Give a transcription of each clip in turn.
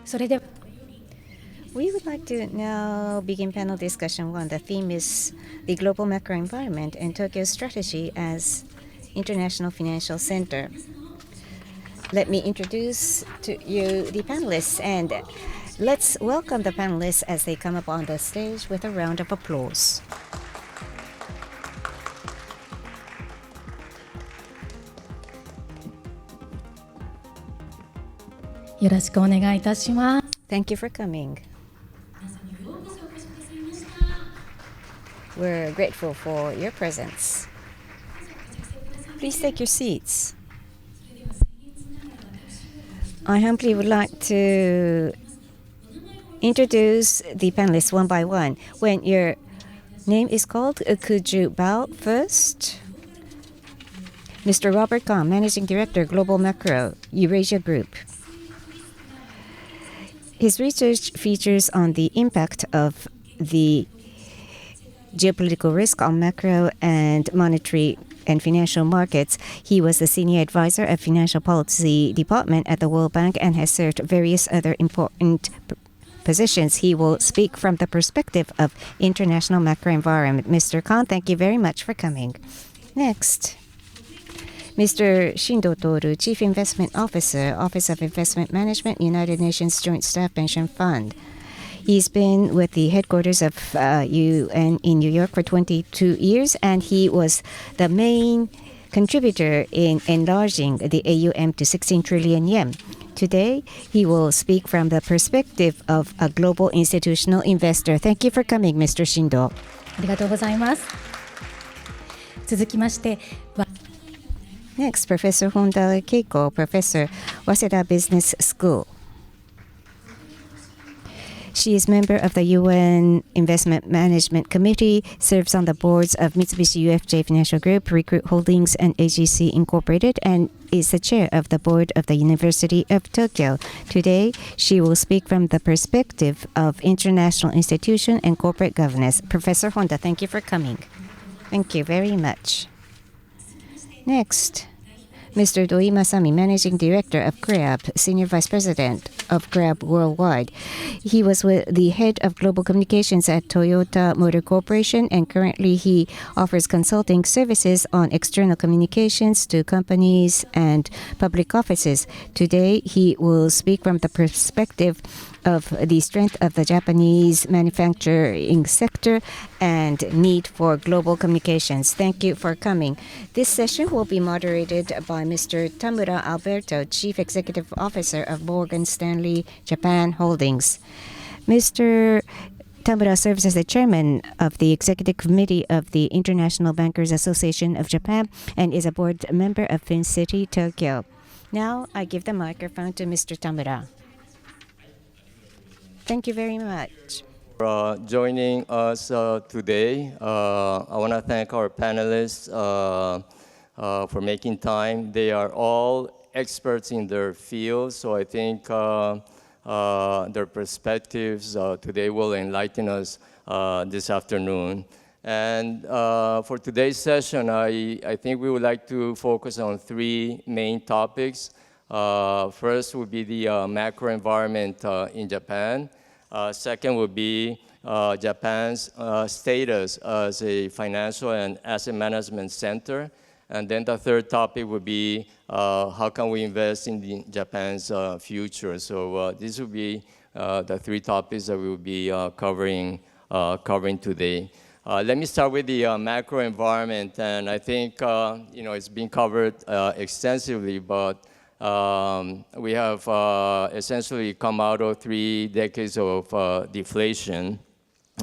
それでは We would like to now begin panel discussion one. The theme is the global macro environment and Tokyo's strategy as international financial center. Let me introduce to you the panelists, and let's welcome the panelists as they come up on the stage with a round of applause. よろしくお願いいたします。 Thank you for coming. We're grateful for your presence. Please take your seats. I humbly would like to introduce the panelists one by one. When your name is called, could you bow first? Mr. Robert Kahn, Managing Director, Global Macro, Eurasia Group. His research features on the impact of the geopolitical risk on macro and monetary and financial markets. He was the senior advisor of Financial Policy Department at the World Bank and has served various other important positions. He will speak from the perspective of international macro environment. Mr. Kahn, thank you very much for coming. Next, Mr. SHINDO Toru, Chief Investment Officer, Office of Investment Management, United Nations Joint Staff Pension Fund. He's been with the headquarters of UN in New York for 22 years, and he was the main contributor in enlarging the AUM to 16 trillion yen. Today, he will speak from the perspective of a global institutional investor. Thank you for coming, Mr. SHINDO. ありがとうございます。続きまして、 Next, Professor Honda Keiko, Professor, Waseda Business School. She is member of the UN Investment Management Committee, serves on the boards of Mitsubishi UFJ Financial Group, Recruit Holdings, and AGC Incorporated, and is the chair of the board of the University of Tokyo. Today, she will speak from the perspective of international institution and corporate governance. Professor Honda, thank you for coming. Thank you very much. Next, Mr. Doi Masami, Managing Director of CREAB, Senior Vice President of CREAB Worldwide. He was with the head of global communications at Toyota Motor Corporation, and currently he offers consulting services on external communications to companies and public offices. Today, he will speak from the perspective of the strength of the Japanese manufacturing sector and need for global communications. Thank you for coming. This session will be moderated by Mr. Tamura Alberto, Chief Executive Officer of Morgan Stanley Japan Holdings. Mr. Tamura serves as the chairman of the Executive Committee of the International Bankers Association of Japan and is a board member of FinCity Tokyo. Now I give the microphone to Mr. Tamura. Thank you very much. For joining us today. I want to thank our panelists for making time. They are all experts in their field, so I think their perspectives today will enlighten us this afternoon. And for today's session, I think we would like to focus on three main topics. First would be the macro environment in Japan. Second would be Japan's status as a financial and asset management center. And then the third topic would be how can we invest in Japan's future. So these would be the three topics that we will be covering today. Let me start with the macro environment, and I think it's been covered extensively, but we have essentially come out of 3 decades of deflation,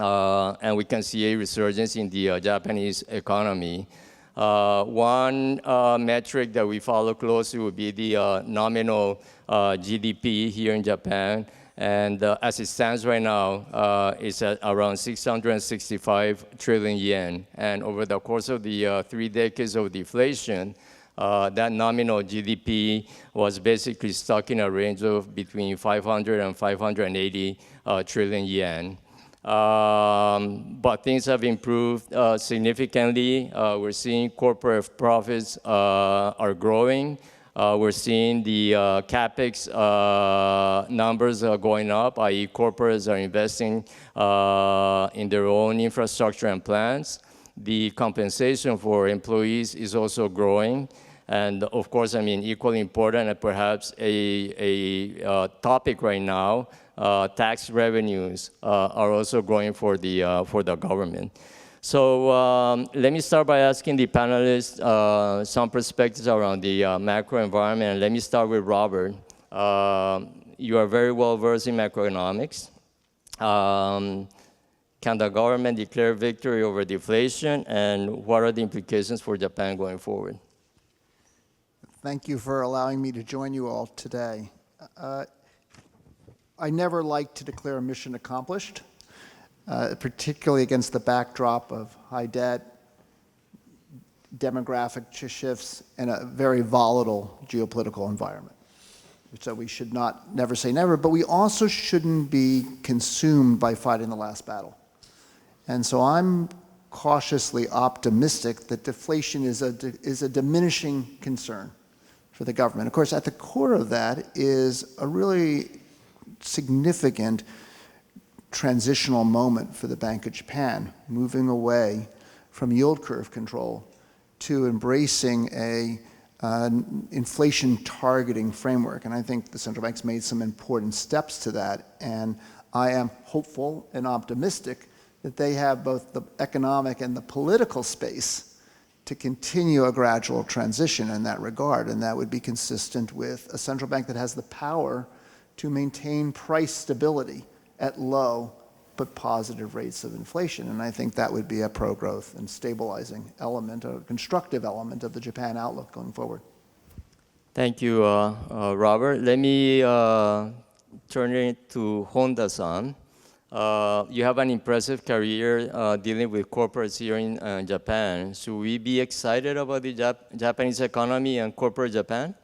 and we can see a resurgence in the Japanese economy. One metric that we follow closely would be the nominal GDP here in Japan, and as it stands right now, it's at around 665 trillion yen. And over the course of the 3 decades of deflation, that nominal GDP was basically stuck in a range of between 500 and 580 trillion yen. But things have improved significantly. We're seeing corporate profits are growing. We're seeing the CapEx numbers going up, i.e. corporates are investing in their own infrastructure and plants. The compensation for employees is also growing. And of course, I mean, equally important and perhaps a topic right now, tax revenues are also growing for the government. So let me start by asking the panelists some perspectives around the macro environment. And let me start with Robert. You are very well versed in macroeconomics. Can the government declare victory over deflation, and what are the implications for Japan going forward? Thank you for allowing me to join you all today. I never like to declare a mission accomplished, particularly against the backdrop of high debt, demographic shifts, and a very volatile geopolitical environment. So we should never say never, but we also shouldn't be consumed by fighting the last battle. And so I'm cautiously optimistic that deflation is a diminishing concern for the government. Of course, at the core of that is a really significant transitional moment for the Bank of Japan, moving away from yield curve control to embracing an inflation targeting framework. And I think the central bank's made some important steps to that. And I am hopeful and optimistic that they have both the economic and the political space to continue a gradual transition in that regard. And that would be consistent with a central bank that has the power to maintain price stability at low but positive rates of inflation. And I think that would be a pro-growth and stabilizing element, a constructive element of the Japan outlook going forward. Thank you, Robert. Let me turn it to Honda-san. You have an impressive career dealing with corporates here in Japan. Should we be excited about the Japanese economy and corporate Japan?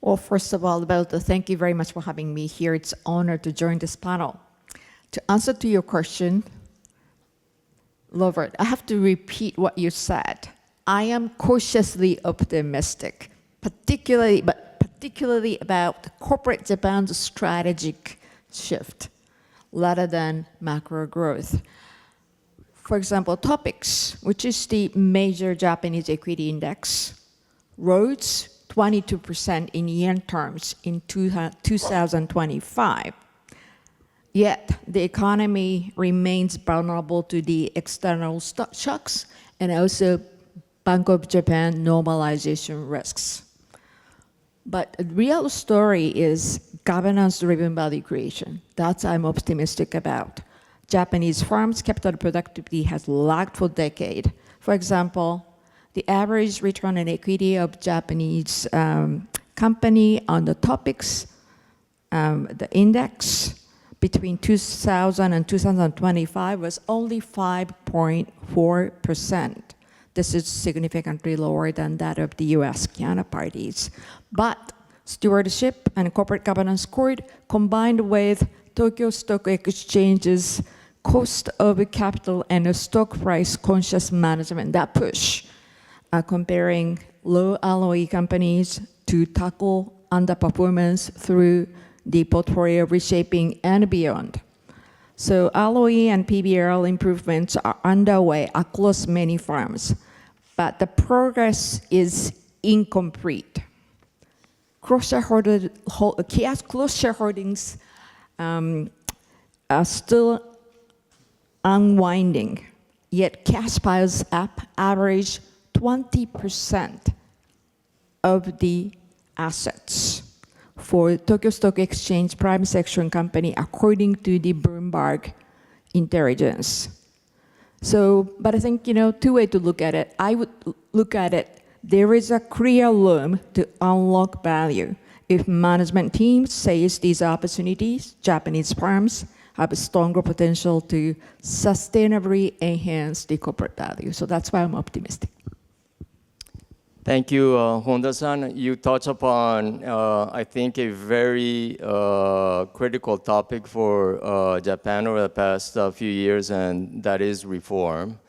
Well, first of all, Alberto, thank you very much for having me here. It's an honor to join this panel. To answer to your question, Robert, I have to repeat what you said. I am cautiously optimistic, particularly about corporate Japan's strategic shift, rather than macro growth. For example, topics, which is the major Japanese equity index, rose 22% in yen terms in 2025. Yet, the economy remains vulnerable to the external shocks and also Bank of Japan normalization risks. But the real story is governance-driven value creation. That's I'm optimistic about. Japanese firms' capital productivity has lagged for decades. For example, the average return on equity of Japanese company on the topics, the index, between 2000 and 2025 was only 5.4%. This is significantly lower than that of the US counterparties. But stewardship and corporate governance code, combined with Tokyo Stock Exchange's cost of capital and stock price conscious management, that push, comparing low ROE companies to tackle underperformance through the portfolio reshaping and beyond. So ROE and PBR improvements are underway across many firms, but the progress is incomplete. Cross-shareholdings are still unwinding, yet cash piles up average 20% of the assets for Tokyo Stock Exchange prime section company, according to the Bloomberg intelligence. So, but I think, two ways to look at it. I would look at it, there is a clear room to unlock value. If management teams seize these opportunities, Japanese firms have a stronger potential to sustainably enhance the corporate value. So that's why I'm optimistic. Thank you, Honda-san. You touched upon, I think, a very critical topic for Japan over the past few years, and that is reform.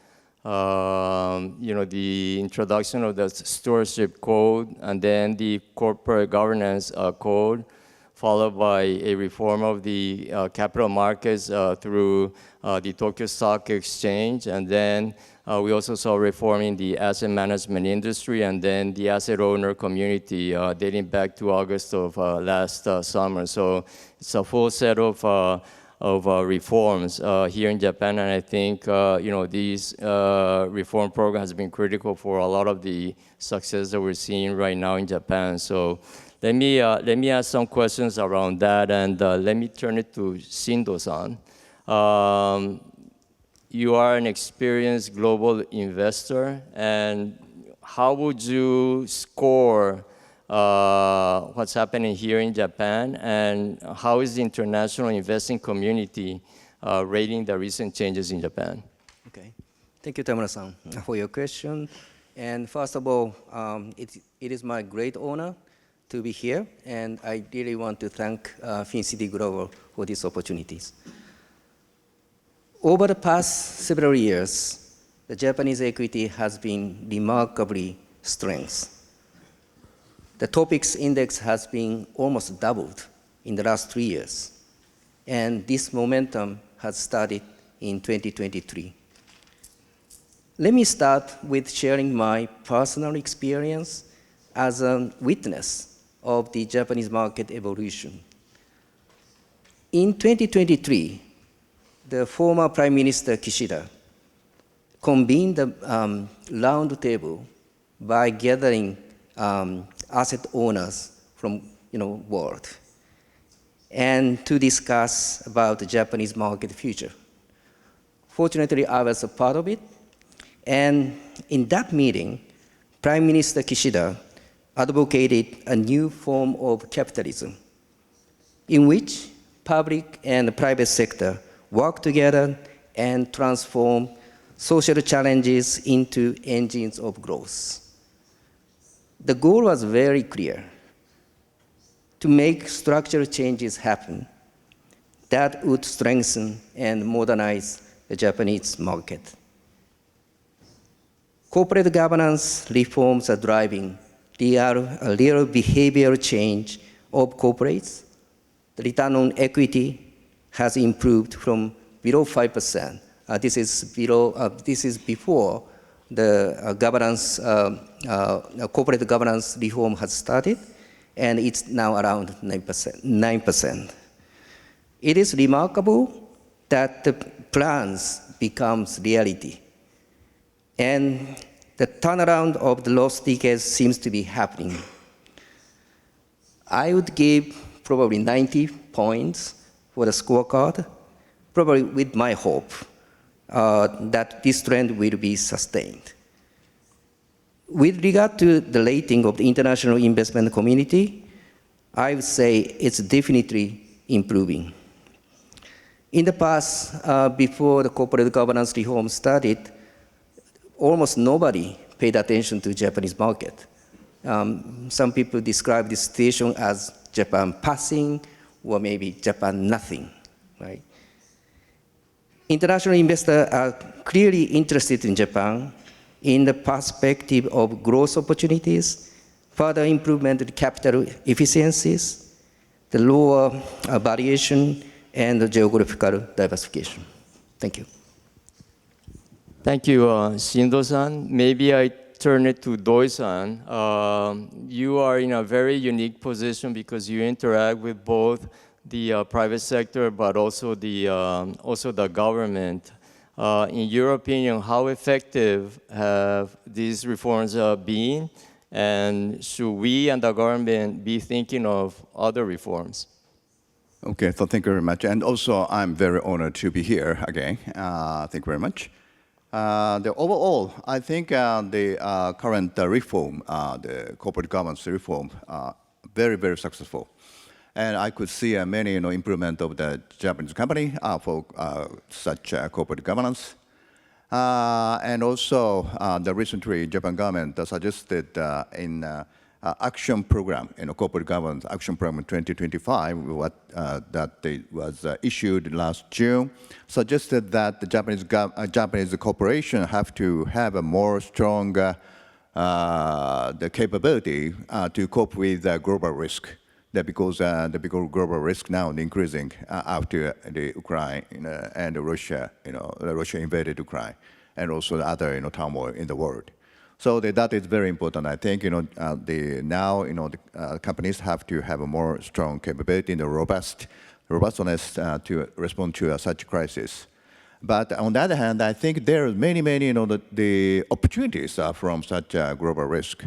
the introduction of the stewardship code, and then the corporate governance code, followed by a reform of the capital markets through the Tokyo Stock Exchange, and then we also saw reform in the asset management industry, and then the asset owner community dating back to August of last summer. So it's a full set of reforms here in Japan, and I think these reform program has been critical for a lot of the success that we're seeing right now in Japan. So let me ask some questions around that, and let me turn it to Shindo-san. You are an experienced global investor, and how would you score what's happening here in Japan, and how is the international investing community rating the recent changes in Japan? Okay. Thank you, Tamura-san, for your question. And first of all, it is my great honor to be here, and I really want to thank FinCity Global for these opportunities. Over the past several years, the Japanese equity has been remarkably strength. The TOPIX index has been almost doubled in the last 3 years, and this momentum has started in 2023. Let me start with sharing my personal experience as a witness of the Japanese market evolution. In 2023, the former Prime Minister Kishida convened a round table by gathering asset owners from world, and to discuss about the Japanese market future. Fortunately, I was a part of it, and in that meeting, Prime Minister Kishida advocated a new form of capitalism in which public and private sector work together and transform social challenges into engines of growth. The goal was very clear: to make structural changes happen that would strengthen and modernize the Japanese market. Corporate governance reforms are driving real behavioral change of corporates. The return on equity has improved from below 5%. This is before the corporate governance reform has started, and it's now around 9%. It is remarkable that the plans becomes reality, and the turnaround of the lost decades seems to be happening. I would give probably 90 points for the scorecard, probably with my hope that this trend will be sustained. With regard to the rating of the international investment community, I would say it's definitely improving. In the past, before the corporate governance reform started, almost nobody paid attention to Japanese market. Some people describe this situation as Japan passing, or maybe Japan nothing, right? International investors are clearly interested in Japan in the perspective of growth opportunities, further improvement in capital efficiencies, the lower variation, and the geographical diversification. Thank you. Thank you, Shindo-san. Maybe I turn it to Doi-san. You are in a very unique position because you interact with both the private sector, but also the government. In your opinion, how effective have these reforms been, and should we and the government be thinking of other reforms? Okay, so thank you very much. And also, I'm very honored to be here again. Thank you very much. Overall, I think the current reform, the corporate governance reform, very, very successful. And I could see many improvement of the Japanese company for such corporate governance. And also, the recently Japan government suggested in action program, corporate governance action program 2025, that was issued last June, suggested that the Japanese corporation have to have a more strong the capability to cope with global risk. That because the global risk now increasing after the Ukraine and Russia, Russia invaded Ukraine, and also the other turmoil in the world. So that is very important. I think the companies have to have a more strong capability in the robustness to respond to such crisis. But on the other hand, I think there are many the opportunities from such global risk.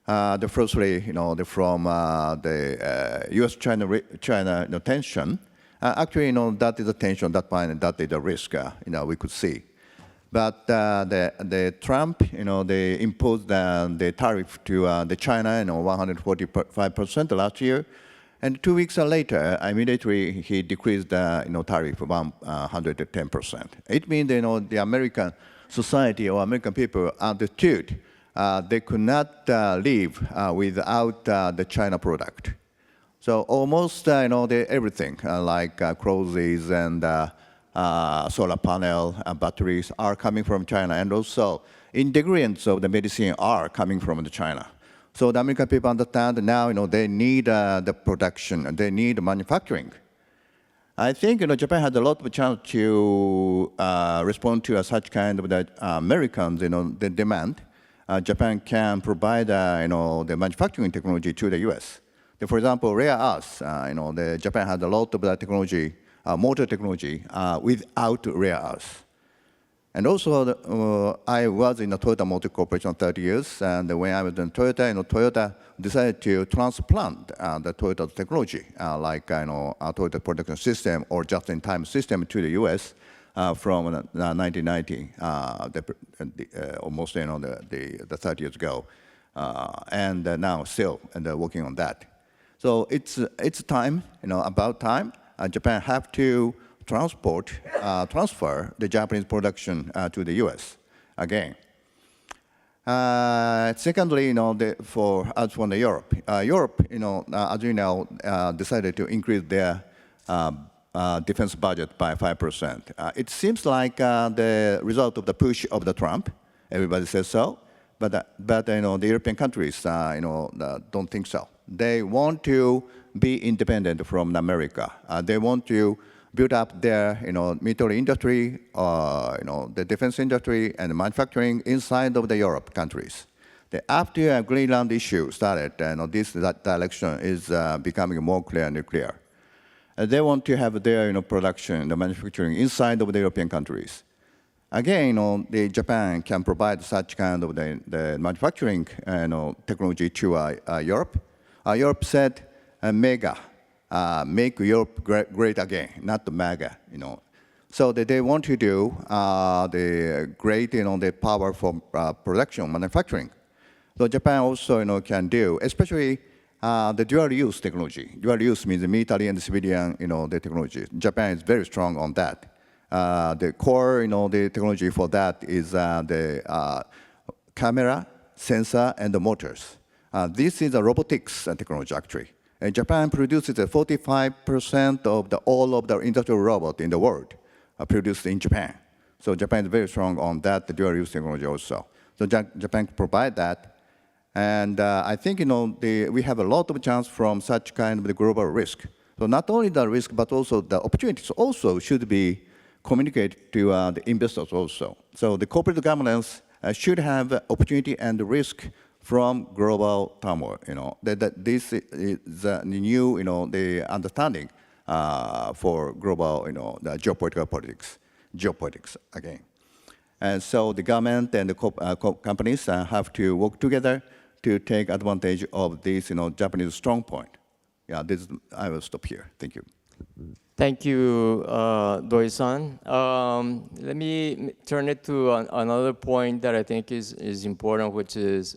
The firstly, from the U.S.-China tension. Actually, that is a tension, that is a risk. We could see. But the Trump, they imposed the tariff to the China, 145% last year, and 2 weeks later, immediately he decreased the tariff 110%. It means the American society or American people understood they could not live without the China product. So almost everything like clothes and solar panel batteries are coming from China, and also ingredients of the medicine are coming from China. So the American people understand now they need the production, they need manufacturing. I think Japan has a lot of chance to respond to such kind of the Americans the demand. Japan can provide the manufacturing technology to the U.S. For example, rare earths, Japan has a lot of that technology, motor technology, without rare earths. And also, I was in the Toyota Motor Corporation 30 years, and when I was in Toyota, Toyota decided to transplant the Toyota technology, like a Toyota production system or just-in-time system to the U.S. From 1990, almost the 30 years ago, and now still working on that. So it's time, about time. Japan have to transfer the Japanese production to the U.S. again. Secondly, as for the Europe, as you know, decided to increase their defense budget by 5%. It seems like the result of the push of the Trump. Everybody says so, but the European countries don't think so. They want to be independent from America. They want to build up their military industry, the defense industry and manufacturing inside of the Europe countries. After Greenland issue started, this direction is becoming more clear and clear. They want to have their production, the manufacturing inside of the European countries. Again, Japan can provide such kind of the manufacturing technology to Europe. Europe said, mega, make Europe great again, not the mega, So they want to do the great, the power for production, manufacturing. So Japan also, can do, especially the dual-use technology. Dual-use means military and civilian, the technology. Japan is very strong on that. The core, the technology for that is the camera, sensor, and the motors. This is a robotics technology, actually. And Japan produces 45% of all of the industrial robots in the world are produced in Japan. So Japan is very strong on that, the dual-use technology also. So Japan can provide that. And I think we have a lot of chance from such kind of the global risk. So not only the risk, but also the opportunities also should be communicated to the investors also. So the corporate governance should have opportunity and risk from global turmoil. That this is the new, the understanding for global, the geopolitics again. And so the government and the companies have to work together to take advantage of this, Japanese strong point. Yeah, I will stop here. Thank you. Thank you, Doi-san. Let me turn it to another point that I think is important, which is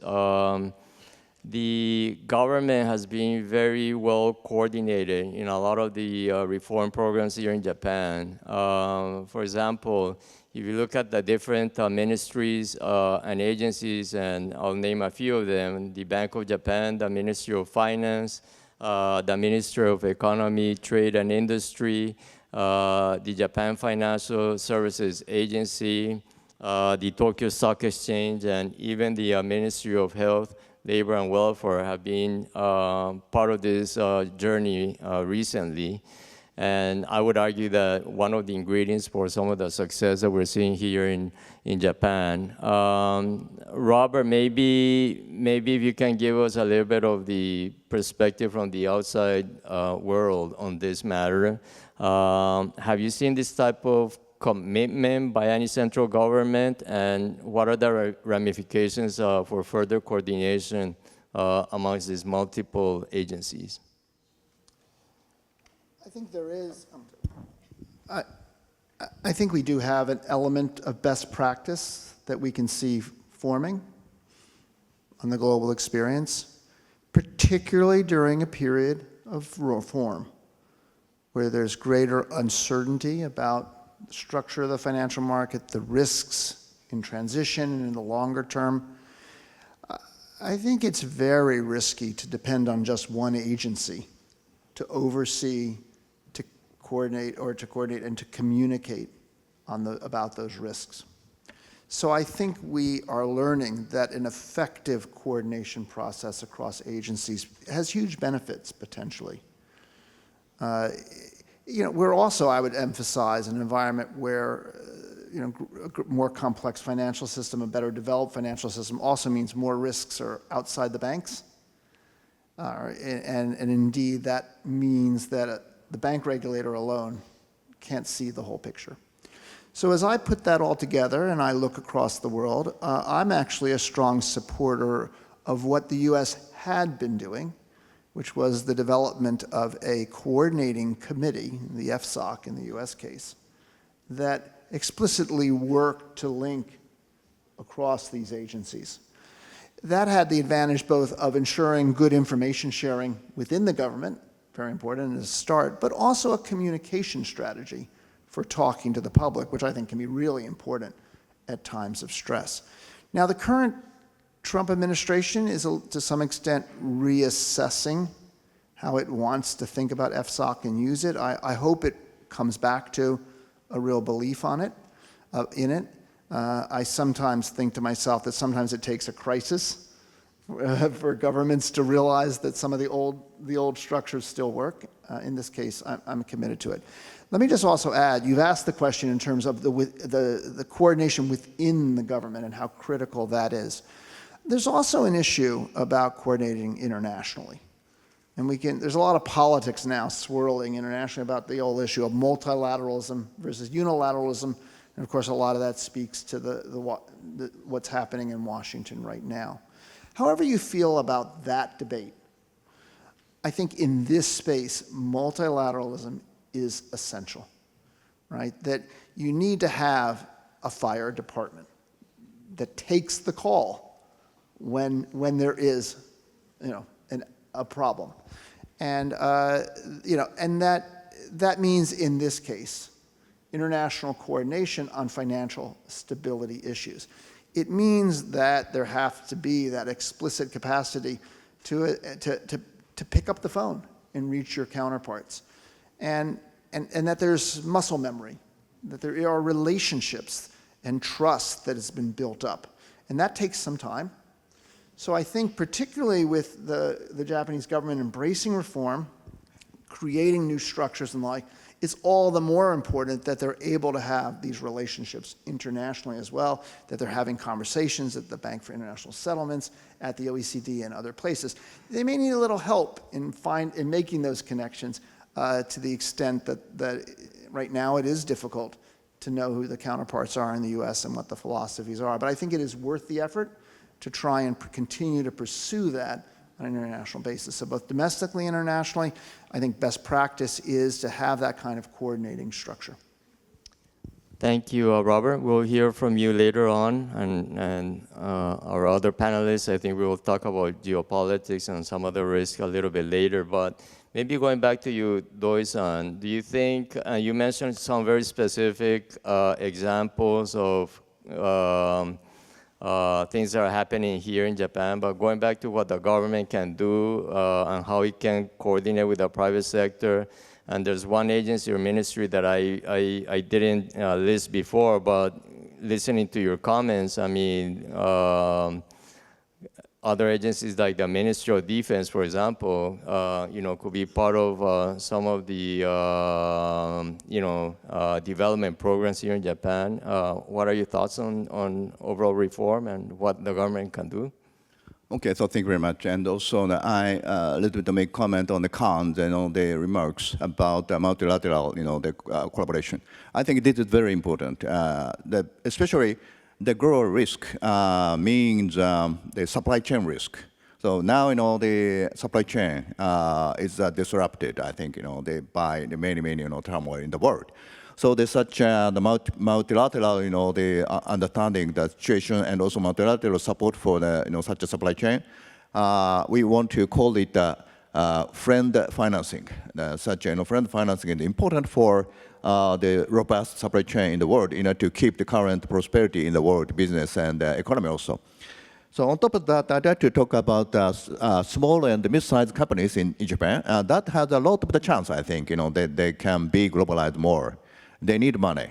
the government has been very well coordinated in a lot of the reform programs here in Japan. For example, if you look at the different ministries and agencies, and I'll name a few of them, the Bank of Japan, the Ministry of Finance, the Ministry of Economy, Trade and Industry, the Japan Financial Services Agency, the Tokyo Stock Exchange, and even the Ministry of Health, Labor and Welfare have been part of this journey recently. And I would argue that one of the ingredients for some of the success that we're seeing here in Japan. Robert, maybe if you can give us a little bit of the perspective from the outside world on this matter. Have you seen this type of commitment by any central government, and what are the ramifications for further coordination amongst these multiple agencies? I think there is, I think we do have an element of best practice that we can see forming on the global experience, particularly during a period of reform, where there's greater uncertainty about the structure of the financial market, the risks in transition and in the longer term. I think it's very risky to depend on just one agency to oversee, to coordinate and to communicate about those risks. So I think we are learning that an effective coordination process across agencies has huge benefits potentially. We're also, I would emphasize, an environment where a more complex financial system, a better developed financial system also means more risks are outside the banks. And indeed, that means that the bank regulator alone can't see the whole picture. So as I put that all together and I look across the world, I'm actually a strong supporter of what the US had been doing, which was the development of a coordinating committee, the FSOC in the US case, that explicitly worked to link across these agencies. That had the advantage both of ensuring good information sharing within the government, very important as a start, but also a communication strategy for talking to the public, which I think can be really important at times of stress. Now, the current Trump administration is, to some extent, reassessing how it wants to think about FSOC and use it. I hope it comes back to a real belief in it. I sometimes think to myself that sometimes it takes a crisis for governments to realize that some of the old structures still work. In this case, I'm committed to it. Let me just also add, you've asked the question in terms of the coordination within the government and how critical that is. There's also an issue about coordinating internationally. And there's a lot of politics now swirling internationally about the whole issue of multilateralism versus unilateralism. And of course, a lot of that speaks to what's happening in Washington right now. However you feel about that debate, I think in this space, multilateralism is essential, right? That you need to have a fire department that takes the call when there is, a problem. And, and that means in this case, international coordination on financial stability issues. It means that there has to be that explicit capacity to pick up the phone and reach your counterparts. And that there's muscle memory, that there are relationships and trust that has been built up. And that takes some time. So I think particularly with the Japanese government embracing reform, creating new structures and the like, it's all the more important that they're able to have these relationships internationally as well, that they're having conversations at the Bank for International Settlements, at the OECD and other places. They may need a little help in making those connections to the extent that right now it is difficult to know who the counterparts are in the US and what the philosophies are. But I think it is worth the effort to try and continue to pursue that on an international basis. So both domestically and internationally, I think best practice is to have that kind of coordinating structure. Thank you, Robert. We'll hear from you later on, and our other panelists, I think we will talk about geopolitics and some other risks a little bit later, but maybe going back to you, Doi-san, do you think, you mentioned some very specific examples of things that are happening here in Japan, but going back to what the government can do and how it can coordinate with the private sector. And there's one agency or ministry that I didn't list before, but listening to your comments, I mean, other agencies like the Ministry of Defense, for example, could be part of some of the, development programs here in Japan. What are your thoughts on overall reform and what the government can do? Okay, so thank you very much. And also, I a little bit make comment on the Kahn, the remarks about multilateral, the collaboration. I think this is very important. Especially the global risk means the supply chain risk. So now, the supply chain is disrupted, I think, by the many, turmoil in the world. So there's such the multilateral, the understanding the situation and also multilateral support for the, such a supply chain. We want to call it friend financing. Such friend financing is important for the robust supply chain in the world, to keep the current prosperity in the world, business and economy also. So on top of that, I'd like to talk about small and mid-sized companies in Japan. That has a lot of the chance, I think, that they can be globalized more. They need money.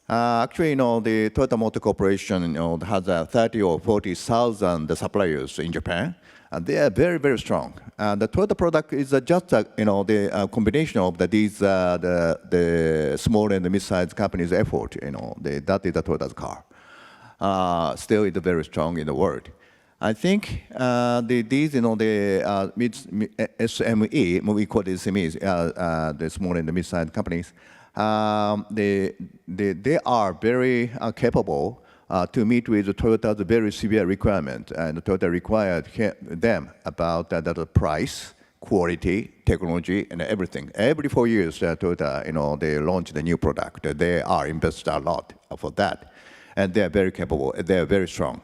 Actually, the Toyota Motor Corporation, has 30 or 40,000 suppliers in Japan, and they are very, very strong. And the Toyota product is just, the combination of the small and mid-sized companies' effort. That is the Toyota's car. Still, it's very strong in the world. I think these, the SME, we call it SMEs, the small and mid-sized companies. They are very capable to meet with Toyota's very severe requirement, and Toyota required them about the price, quality, technology, and everything. Every 4 years, Toyota, they launch the new product. They are invested a lot for that, and they are very capable. They are very strong,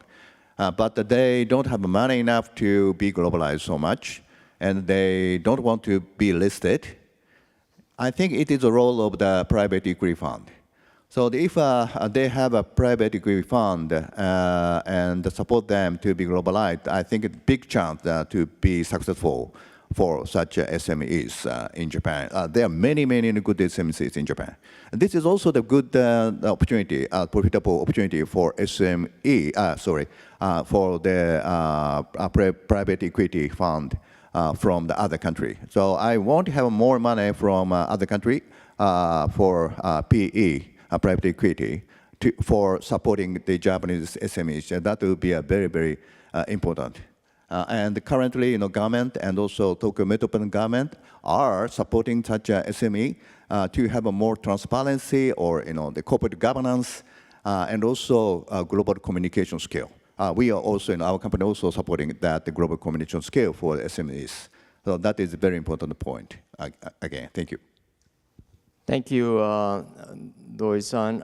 but they don't have money enough to be globalized so much, and they don't want to be listed. I think it is the role of the private equity fund. So if they have a private equity fund and support them to be globalized, I think it's a big chance to be successful for such SMEs in Japan. There are many good SMEs in Japan. And this is also the good opportunity, profitable opportunity for for the private equity fund from the other country. So I want to have more money from other country for PE, private equity, for supporting the Japanese SMEs. That will be a very important. And currently, government and also Tokyo Metropolitan Government are supporting such a SME to have a more transparency or the corporate governance and also global communication skill. We are also, in our company, also supporting that the global communication scale for SMEs. So that is a very important point. Again, thank you. Thank you, Doi-san.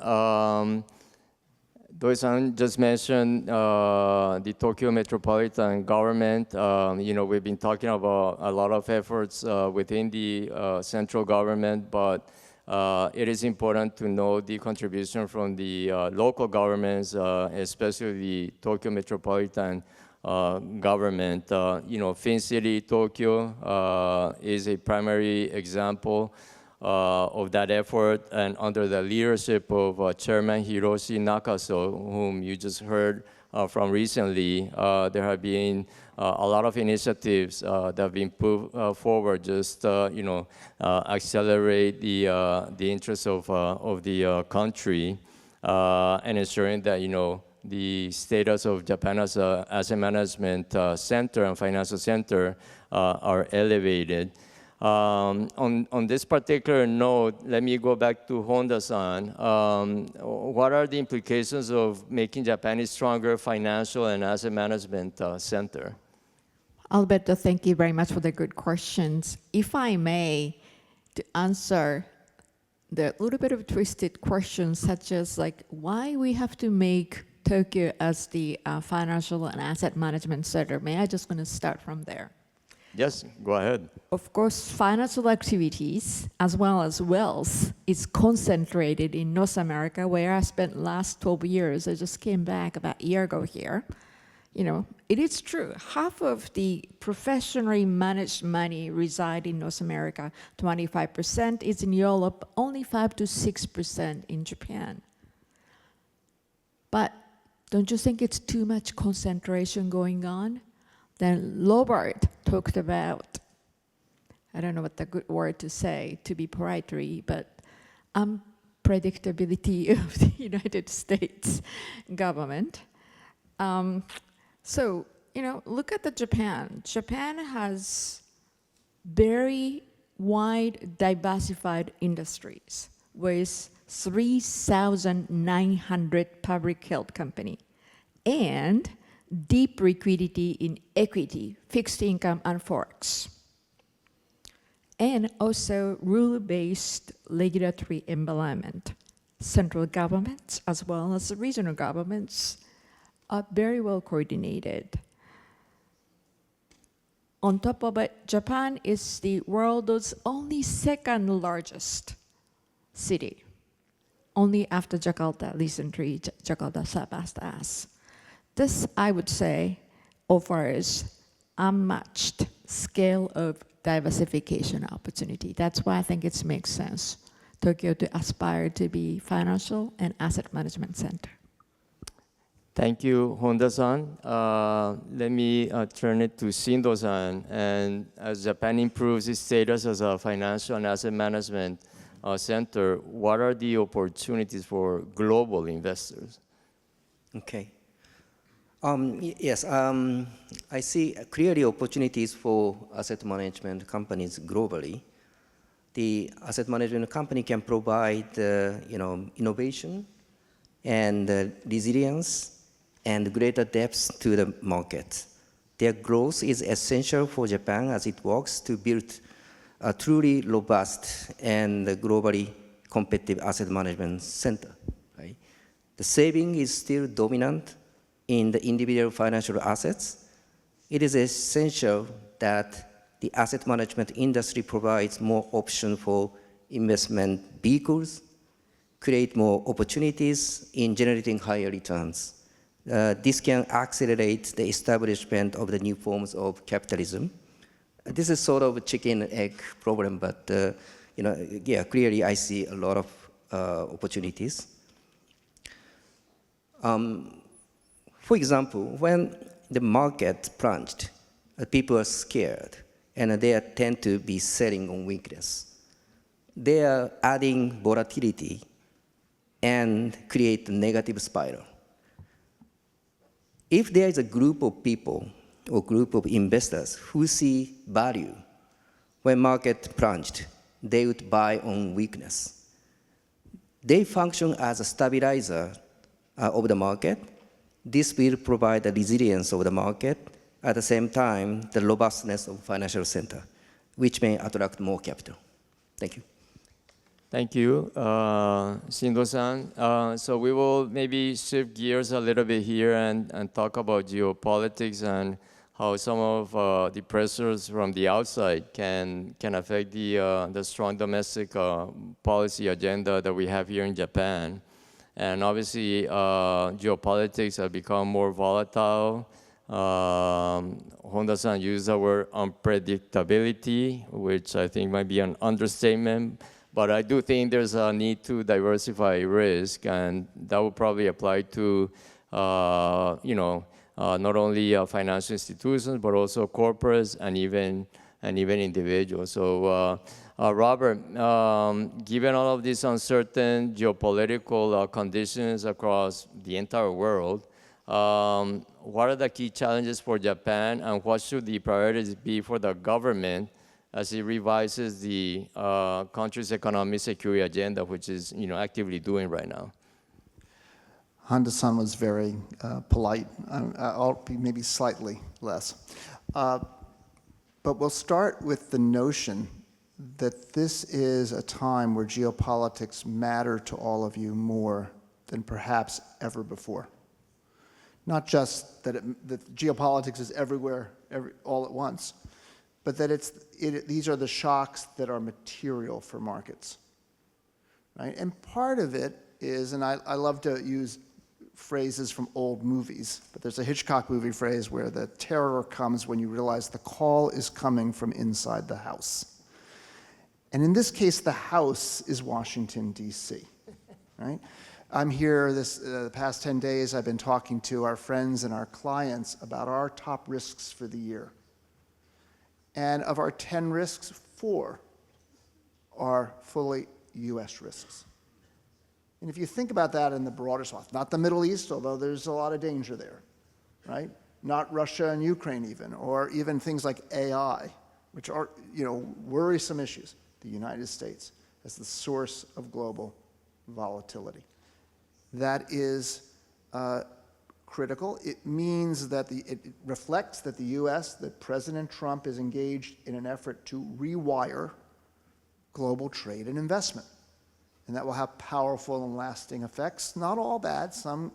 Doi-san just mentioned the Tokyo Metropolitan Government. We've been talking about a lot of efforts within the central government, but it is important to know the contribution from the local governments, especially the Tokyo Metropolitan Government. FinCity Tokyo is a primary example of that effort, and under the leadership of Chairman Hiroshi Nakaso, whom you just heard from recently, there have been a lot of initiatives that have been put forward, just accelerate the interests of the country and ensuring that the status of Japan as an asset management center and financial center are elevated. On this particular note, let me go back to Honda-san. What are the implications of making Japan a stronger financial and asset management center? Alberto, thank you very much for the good questions. If I may, to answer the little bit of twisted questions, such as why we have to make Tokyo as the financial and asset management center. May I just going to start from there? Yes, go ahead. Of course, financial activities as well as wealth is concentrated in North America, where I spent last 12 years. I just came back about a year ago here. You know, it is true. Half of the professionally managed money reside in North America. 25% is in Europe, only 5 to 6% in Japan. But don't you think it's too much concentration going on? Then Robert talked about, I don't know what the good word to say, to be politely, but unpredictability of the United States government. So, you know, look at Japan. Japan has very wide, diversified industries with 3,900 public held company and deep liquidity in equity, fixed income, and forex. And also rule-based regulatory environment. Central governments as well as regional governments are very well coordinated. On top of it, Japan is the world's only second largest city. Only after Jakarta, recently Jakarta surpassed us. This, I would say, offers unmatched scale of diversification opportunity. That's why I think it makes sense, Tokyo to aspire to be financial and asset management center. Thank you, Honda-san. Let me turn it to Shindo-san. And as Japan improves its status as a financial and asset management center, what are the opportunities for global investors? Okay. Yes, I see clearly opportunities for asset management companies globally. The asset management company can provide, innovation and resilience and greater depth to the market. Their growth is essential for Japan as it works to build a truly robust and globally competitive asset management center. Right? The saving is still dominant in the individual financial assets. It is essential that the asset management industry provides more options for investment vehicles, create more opportunities in generating higher returns. This can accelerate the establishment of the new forms of capitalism. This is sort of a chicken and egg problem, but clearly I see a lot of opportunities. For example, when the market plunged, people are scared and they tend to be selling on weakness. They are adding volatility and create a negative spiral. If there is a group of people or group of investors who see value when market plunged, they would buy on weakness. They function as a stabilizer of the market. This will provide the resilience of the market, at the same time, the robustness of financial center, which may attract more capital. Thank you. Thank you, Shindo-san. So we will maybe shift gears a little bit here and talk about geopolitics and how some of the pressures from the outside can affect the strong domestic policy agenda that we have here in Japan. And obviously, geopolitics have become more volatile. Honda-san used the word unpredictability, which I think might be an understatement. But I do think there's a need to diversify risk, and that will probably apply to, not only financial institutions, but also corporates and even individuals. So, Robert, given all of these uncertain geopolitical conditions across the entire world, what are the key challenges for Japan, and what should the priorities be for the government as it revises the country's economic security agenda, which is actively doing right now? Honda-san was very polite. I'll be maybe slightly less. But we'll start with the notion that this is a time where geopolitics matter to all of you more than perhaps ever before. Not just that geopolitics is everywhere all at once, but that these are the shocks that are material for markets, right? And part of it is, and I love to use phrases from old movies, but there's a Hitchcock movie phrase where the terror comes when you realize the call is coming from inside the house. And in this case, the house is Washington, D.C., right? I'm here the past 10 days, I've been talking to our friends and our clients about our top risks for the year. And of our 10 risks, 4 are fully U.S. risks. And if you think about that in the broader swath, not the Middle East, although there's a lot of danger there, right? Not Russia and Ukraine even, or even things like AI, which are, worrisome issues. The United States as the source of global volatility. That is critical. It means that it reflects that the U.S., that President Trump is engaged in an effort to rewire global trade and investment. And that will have powerful and lasting effects, not all bad, some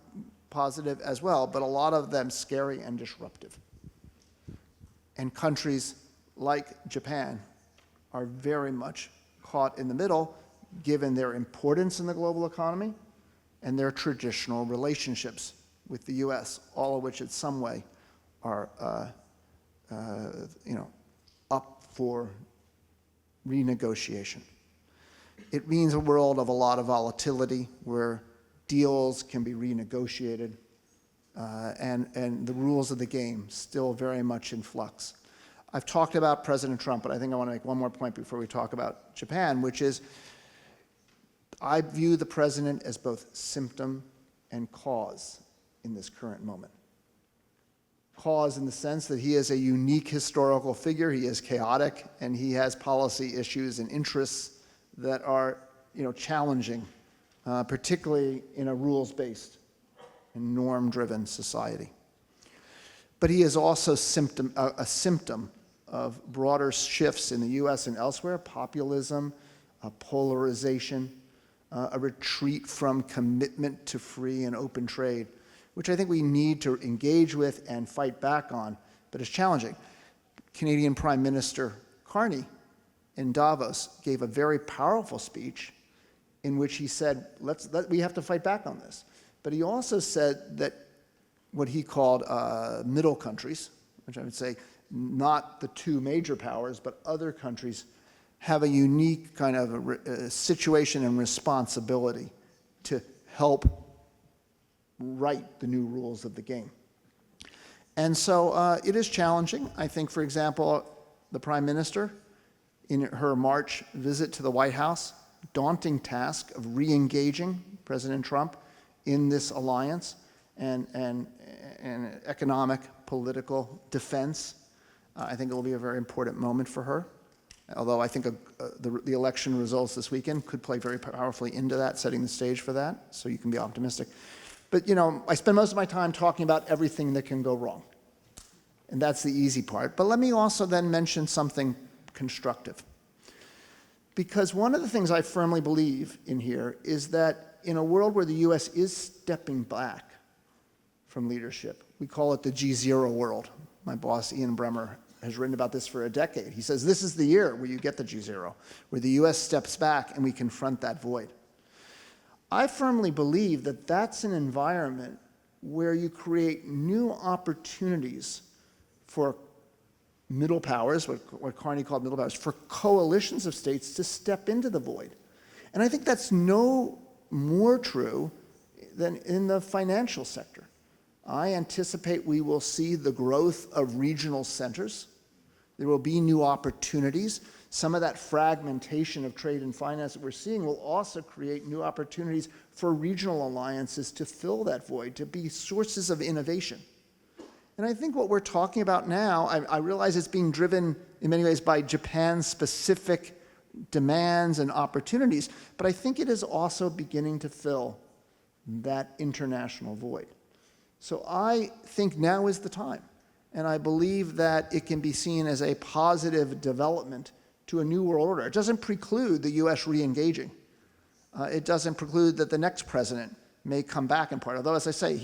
positive as well, but a lot of them scary and disruptive. And countries like Japan are very much caught in the middle, given their importance in the global economy and their traditional relationships with the U.S., all of which in some way are up for renegotiation. It means a world of a lot of volatility where deals can be renegotiated and the rules of the game still very much in flux. I've talked about President Trump, but I think I want to make one more point before we talk about Japan, which is I view the president as both symptom and cause in this current moment. Cause in the sense that he is a unique historical figure, he is chaotic, and he has policy issues and interests that are challenging, particularly in a rules-based and norm-driven society. But he is also a symptom of broader shifts in the U.S. and elsewhere, populism, polarization, a retreat from commitment to free and open trade, which I think we need to engage with and fight back on, but it's challenging. Canadian Prime Minister Carney in Davos gave a very powerful speech in which he said, we have to fight back on this. But he also said that what he called middle countries, which I would say not the 2 major powers, but other countries, have a unique kind of a situation and responsibility to help write the new rules of the game. And so it is challenging. I think, for example, the Prime Minister, in her March visit to the White House, daunting task of re-engaging President Trump in this alliance and economic, political defense. I think it will be a very important moment for her, although I think the election results this weekend could play very powerfully into that, setting the stage for that, so you can be optimistic. But I spend most of my time talking about everything that can go wrong, and that's the easy part. But let me also then mention something constructive. Because one of the things I firmly believe in here is that in a world where the U.S. is stepping back from leadership, we call it the G0 world. My boss, Ian Bremmer, has written about this for a decade. He says this is the year where you get the G0, where the U.S. steps back and we confront that void. I firmly believe that that's an environment where you create new opportunities for middle powers, what Carney called middle powers, for coalitions of states to step into the void. And I think that's no more true than in the financial sector. I anticipate we will see the growth of regional centers. There will be new opportunities. Some of that fragmentation of trade and finance that we're seeing will also create new opportunities for regional alliances to fill that void, to be sources of innovation. And I think what we're talking about now, I realize it's being driven in many ways by Japan's specific demands and opportunities, but I think it is also beginning to fill that international void. So I think now is the time, and I believe that it can be seen as a positive development to a new world order. It doesn't preclude the U.S. re-engaging. It doesn't preclude that the next president may come back in part, although, as I say,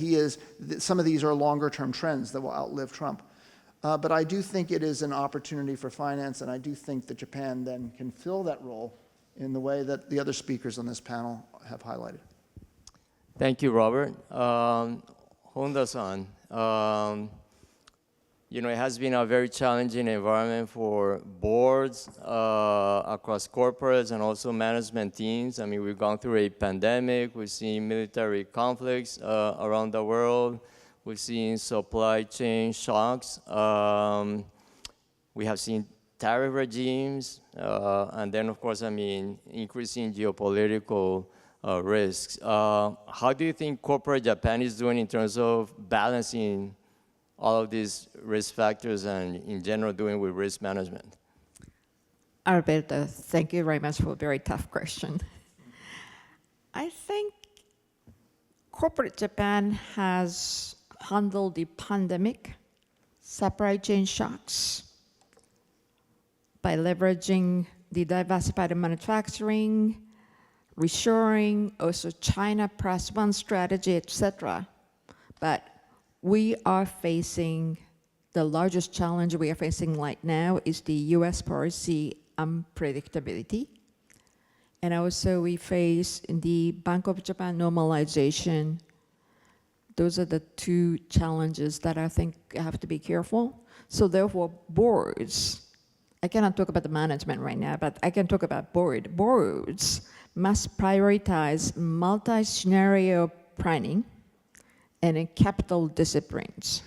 some of these are longer-term trends that will outlive Trump. But I do think it is an opportunity for finance, and I do think that Japan then can fill that role in the way that the other speakers on this panel have highlighted. Thank you, Robert. Honda-san, you know, it has been a very challenging environment for boards across corporates and also management teams. I mean, we've gone through a pandemic, we've seen military conflicts around the world, we've seen supply chain shocks, we have seen tariff regimes, and then, of course, I mean, increasing geopolitical risks. How do you think corporate Japan is doing in terms of balancing all of these risk factors and, in general, doing with risk management? Alberto, thank you very much for a very tough question. I think corporate Japan has handled the pandemic, supply chain shocks, by leveraging the diversified manufacturing, reshoring, also China plus one strategy, etc. But we are facing, the largest challenge we are facing right now is the US policy unpredictability. And also we face the Bank of Japan normalization. Those are the two challenges that I think have to be careful. So therefore, boards, I cannot talk about the management right now, but I can talk about boards must prioritize multi-scenario planning and capital disciplines.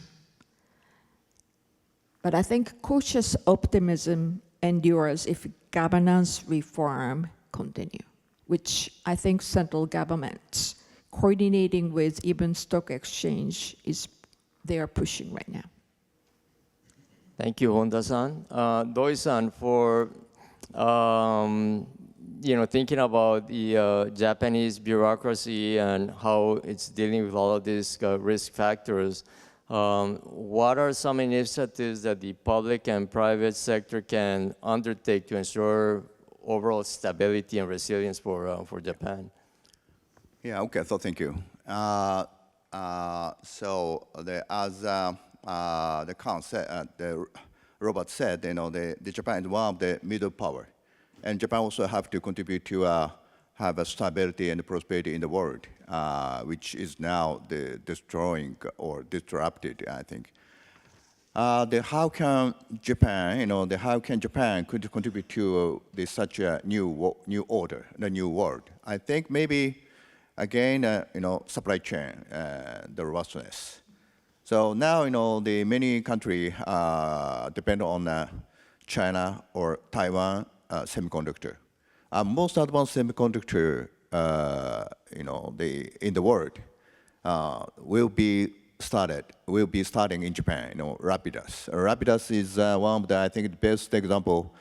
But I think cautious optimism endures if governance reform continue, which I think central governments coordinating with even stock exchange they are pushing right now. Thank you, Honda-san. Doi-san, for you know, thinking about the Japanese bureaucracy and how it's dealing with all of these risk factors, what are some initiatives that the public and private sector can undertake to ensure overall stability and resilience for Japan? Yeah, okay, so thank you. As the Kahn said, Robert said, you know, the Japan is one of the middle power. And Japan also have to contribute to have a stability and prosperity in the world, which is now destroying or disrupted, I think. How can Japan, you know, how can Japan could contribute to such a new order, the new world? I think maybe, again, you know, supply chain, the robustness. So now, you know, the many countries depend on China or Taiwan semiconductor. Most advanced semiconductor, you know, in the world will be starting in Japan. You know, Rapidus. Rapidus is one of the, I think, the best example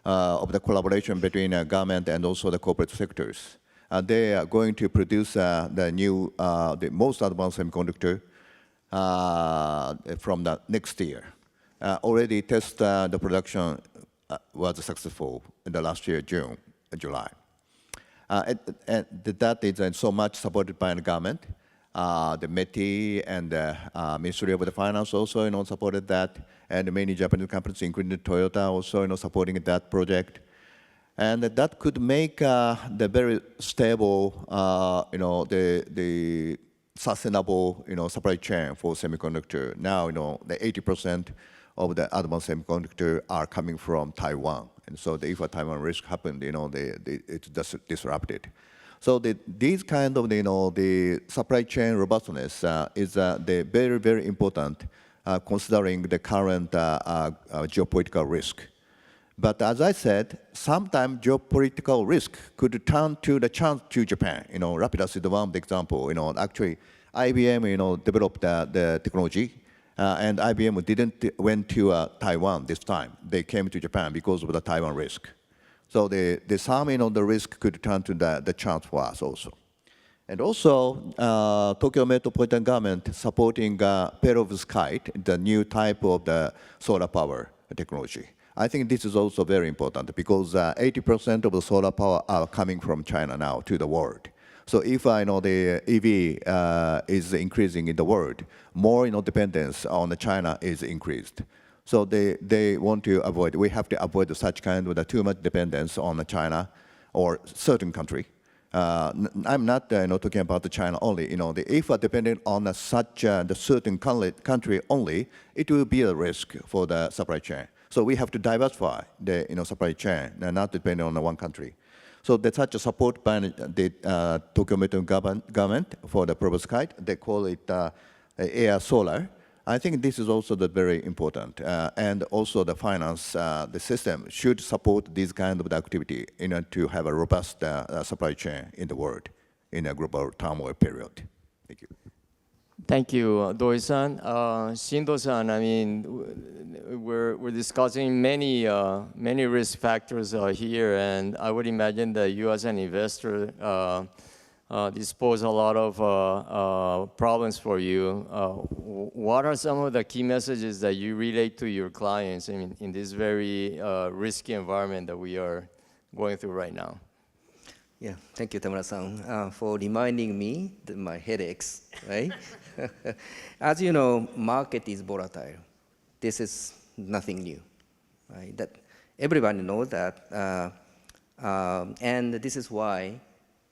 of the collaboration between government and also the corporate sectors. They are going to produce the most advanced semiconductor from the next year. Already the production was successful in the last year, July. And that is so much supported by the government. The METI and the Ministry of the Finance also, you know, supported that, and many Japanese companies, including Toyota, also, you know, supporting that project. And that could make the very stable, you know, the sustainable, you know, supply chain for semiconductor. Now, you know, the 80% of the advanced semiconductor are coming from Taiwan. And so if a Taiwan risk happened, you know, it's just disrupted. So these kind of, you know, the supply chain robustness is the very, very important considering the current geopolitical risk. But as I said, sometimes geopolitical risk could turn to the chance to Japan. You know, Rapidus is the one example. You know, actually, IBM, you know, developed the technology, and IBM didn't went to Taiwan this time. They came to Japan because of the Taiwan risk. So the some, you know, the risk could turn to the chance for us also. And also, Tokyo Metropolitan Government supporting perovskite, the new type of the solar power technology. I think this is also very important because 80% of the solar power are coming from China now to the world. So if I know the EV is increasing in the world, more, you know, dependence on China is increased. So they want to avoid, we have to avoid such kind of too much dependence on China or certain country. I'm not talking about China only. If we're dependent on the certain country only, it will be a risk for the supply chain. So we have to diversify the supply chain and not depend on one country. So there's such a support by the Tokyo Metro government for the perovskite. They call it air solar. I think this is also very important. And also the finance, the system should support this kind of activity in order to have a robust supply chain in the world in a global turmoil period. Thank you. Thank you, Doi-san. Shindo-san, I mean, we're discussing many risk factors here, and I would imagine that you as an investor dispose a lot of problems for you. What are some of the key messages that you relate to your clients in this very risky environment that we are going through right now? Yeah, thank you, Tamura-san, for reminding me that my headaches, right? As you know, market is volatile. This is nothing new, right? That everybody knows that, and this is why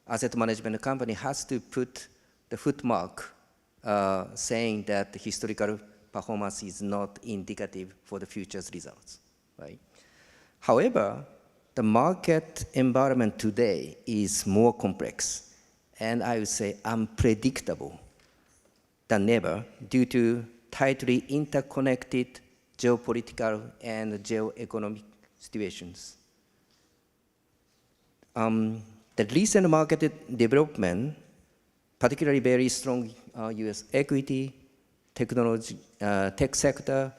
asset management company has to put the footmark saying that the historical performance is not indicative for the future's results, right? However, the market environment today is more complex, and I would say unpredictable than ever due to tightly interconnected geopolitical and geoeconomic situations. The recent market development, particularly very strong US equity, technology, tech sector,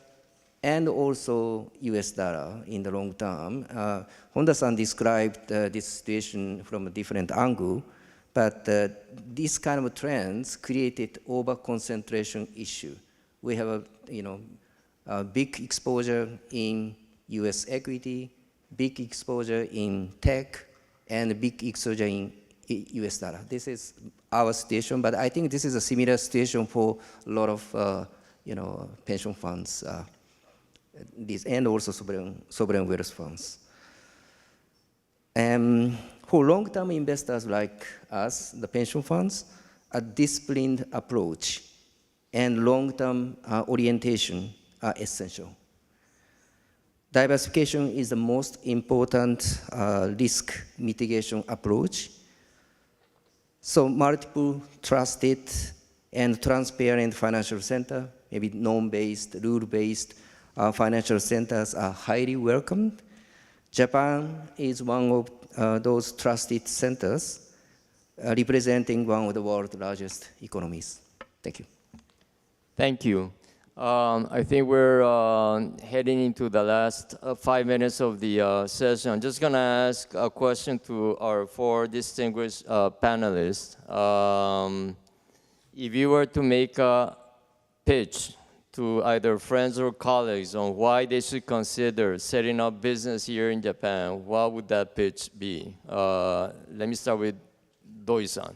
and also US dollar in the long term. Honda-san described this situation from a different angle, but these kind of trends created over-concentration issue. We have a big exposure in US equity, big exposure in tech, and big exposure in US dollar. This is our situation, but I think this is a similar situation for a lot of pension funds, and also sovereign wealth funds. For long-term investors like us, the pension funds, a disciplined approach and long-term orientation are essential. Diversification is the most important risk mitigation approach. So multiple trusted and transparent financial center, maybe norm-based, rule-based financial centers are highly welcomed. Japan is one of those trusted centers representing one of the world's largest economies. Thank you. Thank you. I think we're heading into the last 5 minutes of the session. I'm just going to ask a question to our 4 distinguished panelists. If you were to make a pitch to either friends or colleagues on why they should consider setting up business here in Japan, what would that pitch be? Let me start with Doi-san.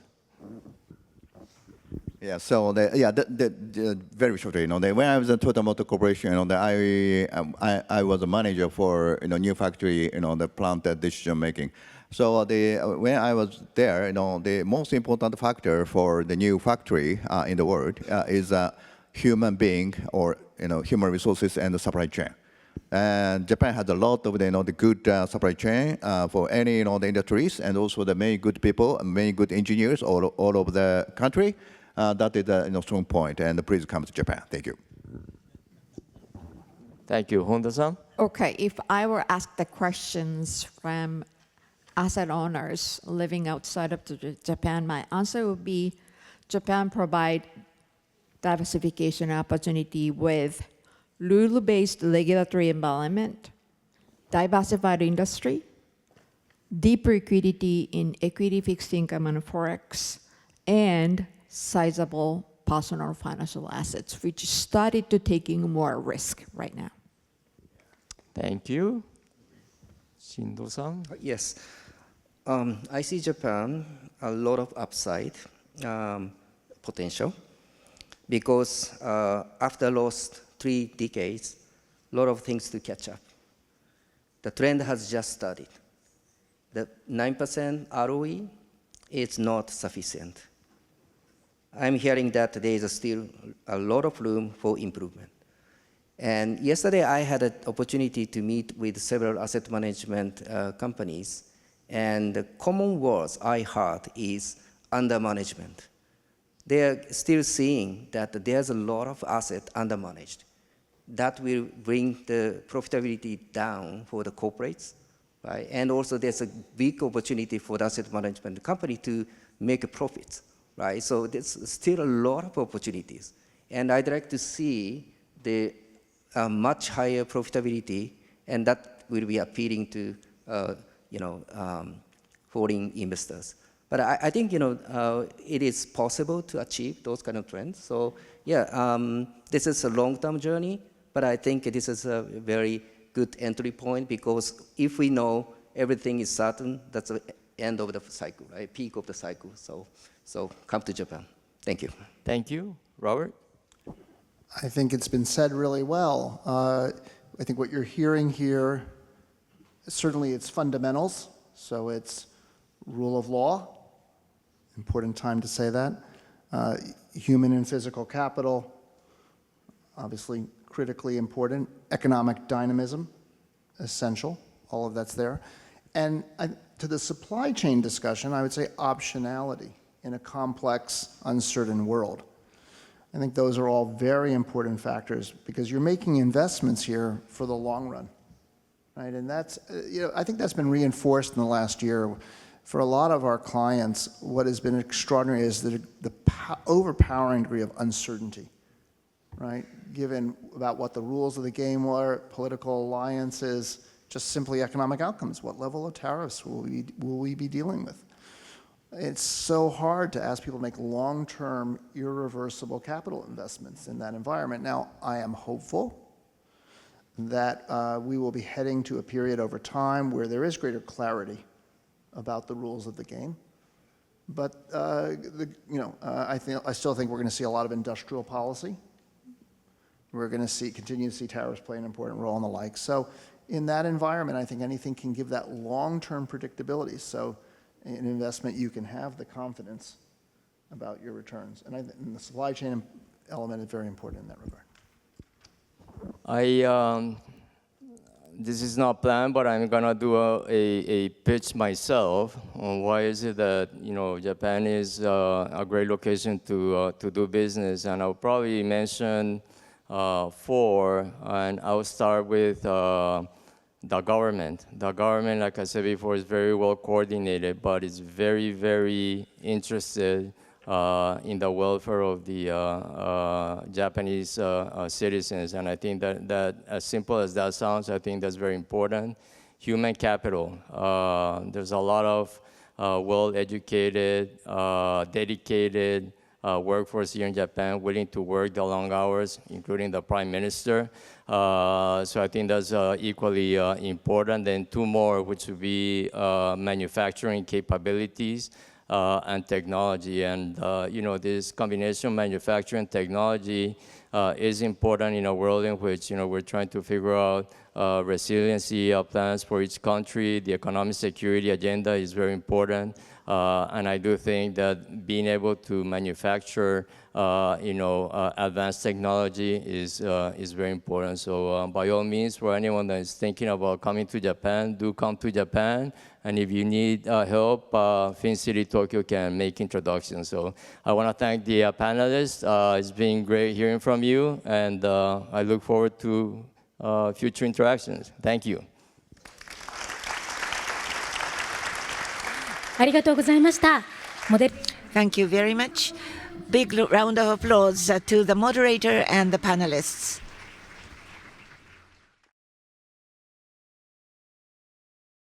Yeah, so very shortly, when I was at Toyota Motor Corporation, I was a manager for new factory, the plant decision making. So when I was there, the most important factor for the new factory in the world is human being or human resources and the supply chain. And Japan has a lot of the good supply chain for any the industries, and also the many good people, many good engineers all over the country. That is a strong point, and please come to Japan. Thank you. Thank you. Honda-san? Okay, if I were asked the questions from asset owners living outside of Japan, my answer would be Japan provide diversification opportunity with rule-based regulatory environment, diversified industry, deep liquidity in equity, fixed income, and forex, and sizable personal financial assets, which started to taking more risk right now. Thank you. Shindo-san? Yes. I see Japan a lot of upside potential because after lost 3 decades, a lot of things to catch up. The trend has just started. The 9% ROE is not sufficient. I'm hearing that there is still a lot of room for improvement. And yesterday I had an opportunity to meet with several asset management companies, and the common words I heard is under management. They're still seeing that there's a lot of asset under managed. That will bring the profitability down for the corporates, right? And also there's a big opportunity for the asset management company to make a profit, right? So there's still a lot of opportunities. And I'd like to see the much higher profitability, and that will be appealing to foreign investors. But I think it is possible to achieve those kind of trends. So yeah, this is a long-term journey, but I think this is a very good entry point, because if we know everything is certain, that's the end of the cycle, right? Peak of the cycle. So come to Japan. Thank you. Thank you. Robert? I think it's been said really well. I think what you're hearing here, certainly it's fundamentals. So it's rule of law, important time to say that. Human and physical capital, obviously critically important. Economic dynamism, essential. All of that's there. And to the supply chain discussion, I would say optionality in a complex, uncertain world. I think those are all very important factors, because you're making investments here for the long run, right? And that's, I think that's been reinforced in the last year. For a lot of our clients, what has been extraordinary is the overpowering degree of uncertainty, right? Given about what the rules of the game were, political alliances, just simply economic outcomes. What level of tariffs will we be dealing with? It's so hard to ask people to make long-term, irreversible capital investments in that environment. Now, I am hopeful that we will be heading to a period over time where there is greater clarity about the rules of the game. But I still think we're going to see a lot of industrial policy. We're going to continue to see tariffs play an important role and the like. So in that environment, I think anything can give that long-term predictability. So in investment, you can have the confidence about your returns. And the supply chain element is very important in that regard. This is not planned, but I'm gonna do a pitch myself on why is it that Japan is a great location to do business, and I'll probably mention 4, and I'll start with the government. The government, like I said before, is very well coordinated, but it's very, very interested in the welfare of the Japanese citizens. And I think that as simple as that sounds, I think that's very important. Human capital. There's a lot of well-educated, dedicated workforce here in Japan, willing to work the long hours, including the Prime Minister. So I think that's equally important. Then 2 more, which would be manufacturing capabilities and technology. And this combination of manufacturing technology is important in a world in which we're trying to figure out resiliency plans for each country. The economic security agenda is very important. And I do think that being able to manufacture, advanced technology is very important. So by all means, for anyone that is thinking about coming to Japan, do come to Japan. And if you need help, FinCity Tokyo can make introductions. So I want to thank the panelists. It's been great hearing from you, and I look forward to future interactions. Thank you. ありがとうございました。Thank you very much. Big round of applause to the moderator and the panelists.